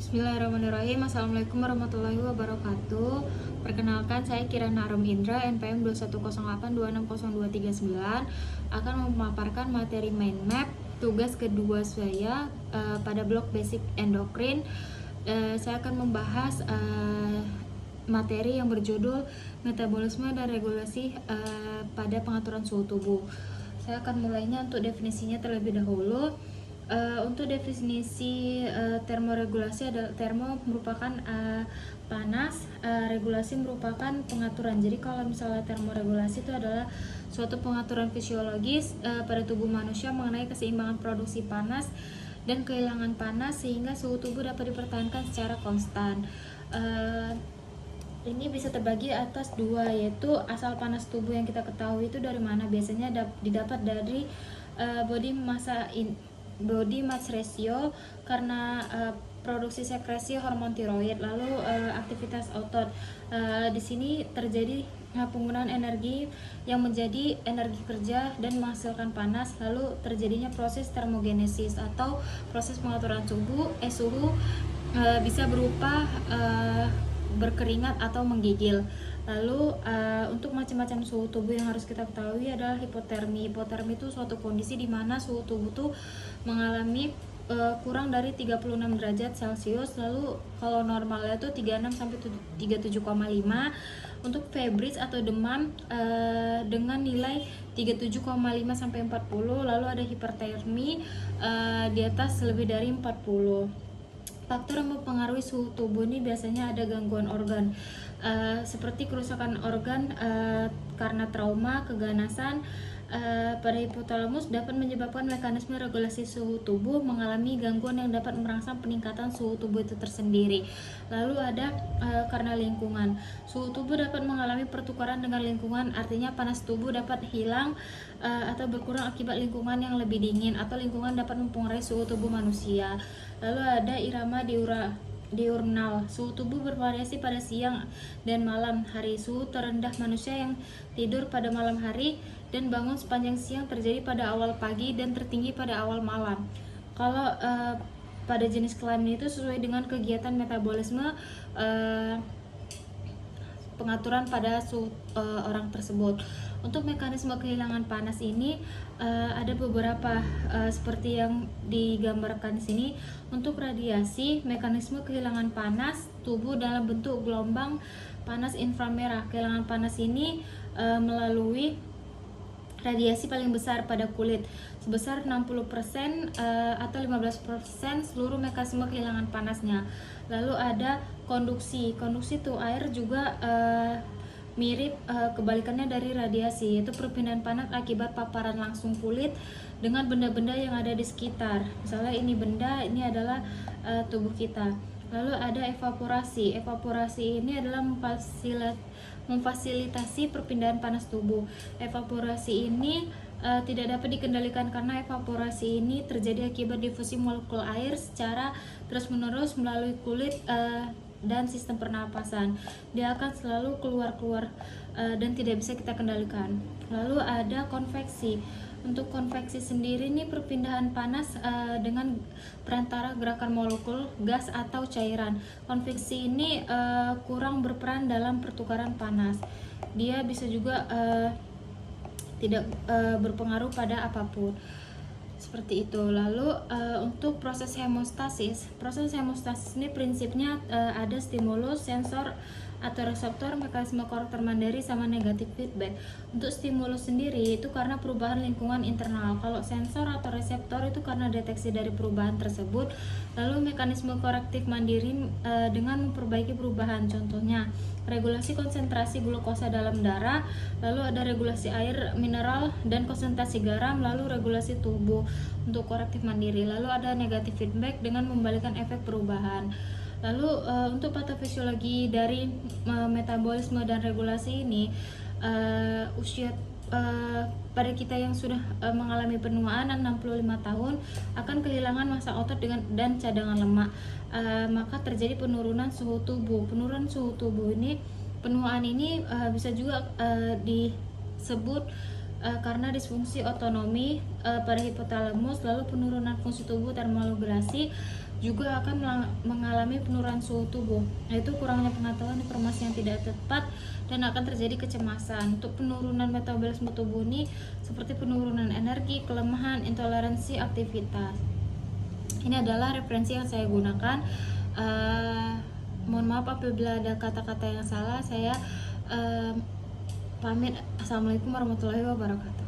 Bismillahirrahmanirrahim. Assalamualaikum warahmatullahi wabarakatuh. Perkenalkan, saya Kirana Arum Indra, NPM 21082602339, akan memaparkan materi mind map tugas kedua saya pada blok basic endokrin. Saya akan membahas materi yang berjudul metabolisme dan regulasi pada pengaturan suhu tubuh. Saya akan mulainya untuk definisinya terlebih dahulu. Untuk definisi termoregulasi adalah termo merupakan panas, regulasi merupakan pengaturan. Jadi kalau misalnya termoregulasi itu adalah suatu pengaturan fisiologis pada tubuh manusia mengenai keseimbangan produksi panas dan kehilangan panas sehingga suhu tubuh dapat dipertahankan secara konstan. Ini bisa terbagi atas dua, yaitu asal panas tubuh yang kita ketahui itu dari mana. Biasanya didapat dari body mass ratio karena produksi sekresi hormon tiroid, lalu aktivitas otot. Di sini terjadi penggunaan energi yang menjadi energi kerja dan menghasilkan panas, lalu terjadinya proses termogenesis atau proses pengaturan suhu bisa berupa berkeringat atau menggigil. Lalu untuk macam-macam suhu tubuh yang harus kita ketahui adalah hipotermi. Hipotermi itu suatu kondisi di mana suhu tubuh itu mengalami kurang dari 36 derajat Celcius. Lalu kalau normalnya itu 36 sampai 37,5. Untuk febris atau demam dengan nilai 37,5 sampai 40. Lalu ada hipertermi di atas lebih dari 40. Faktor yang mempengaruhi suhu tubuh ini biasanya ada gangguan organ seperti kerusakan organ karena trauma, keganasan pada hipotalamus dapat menyebabkan mekanisme regulasi suhu tubuh mengalami gangguan yang dapat merangsang peningkatan suhu tubuh itu tersendiri. Lalu ada karena lingkungan, suhu tubuh dapat mengalami pertukaran dengan lingkungan, artinya panas tubuh dapat hilang atau berkurang akibat lingkungan yang lebih dingin, atau lingkungan dapat mempengaruhi suhu tubuh manusia. Lalu ada irama diurnal, suhu tubuh bervariasi pada siang dan malam hari. Suhu terendah manusia yang tidur pada malam hari dan bangun sepanjang siang terjadi pada awal pagi dan tertinggi pada awal malam. Kalau pada jenis kelamin itu sesuai dengan kegiatan metabolisme pengaturan pada orang tersebut. Untuk mekanisme kehilangan panas ini ada beberapa seperti yang digambarkan di sini. Untuk radiasi, mekanisme kehilangan panas tubuh dalam bentuk gelombang panas inframerah. Kehilangan panas ini melalui radiasi paling besar pada kulit sebesar 60% atau 15% seluruh mekanisme kehilangan panasnya. Lalu ada konduksi. Konduksi itu air juga mirip kebalikannya dari radiasi, yaitu perpindahan panas akibat paparan langsung kulit dengan benda-benda yang ada di sekitar. Misalnya ini benda, ini adalah tubuh kita. Lalu ada evaporasi. Evaporasi ini adalah memfasilitasi perpindahan panas tubuh. Evaporasi ini tidak dapat dikendalikan karena evaporasi ini terjadi akibat difusi molekul air secara terus-menerus melalui kulit dan sistem pernapasan. Dia akan selalu keluar dan tidak bisa kita kendalikan. Lalu ada konveksi. Untuk konveksi sendiri ini perpindahan panas dengan perantara gerakan molekul, gas atau cairan. Konveksi ini kurang berperan dalam pertukaran panas. Dia bisa juga tidak berpengaruh pada apapun. Seperti itu. Lalu untuk proses hemostasis ini prinsipnya ada stimulus, sensor atau reseptor, mekanisme karakter mandiri sama negatif feedback. Untuk stimulus sendiri itu karena perubahan lingkungan internal. Kalau sensor atau reseptor itu karena deteksi dari perubahan tersebut. Lalu mekanisme korektif mandiri dengan memperbaiki perubahan. Contohnya regulasi konsentrasi glukosa dalam darah, lalu ada regulasi air mineral dan konsentrasi garam, lalu regulasi tubuh untuk korektif mandiri. Lalu ada negatif feedback dengan membalikan efek perubahan. Lalu untuk patofisiologi dari metabolisme dan regulasi ini, usia pada kita yang sudah mengalami penuaan 65 tahun akan kehilangan massa otot dan cadangan lemak, maka terjadi penurunan suhu tubuh. Penurunan suhu tubuh ini, penuaan ini bisa juga disebut karena disfungsi otonomi pada hipotalamus, lalu penurunan fungsi tubuh termoregulasi juga akan mengalami penurunan suhu tubuh, yaitu kurangnya pengetahuan, informasi yang tidak tepat, dan akan terjadi kecemasan. Untuk penurunan metabolisme tubuh ini seperti penurunan energi, kelemahan, intoleransi aktivitas. Ini adalah referensi yang saya gunakan. Mohon maaf apabila ada kata-kata yang salah. Saya pamit. Assalamualaikum warahmatullahi wabarakatuh.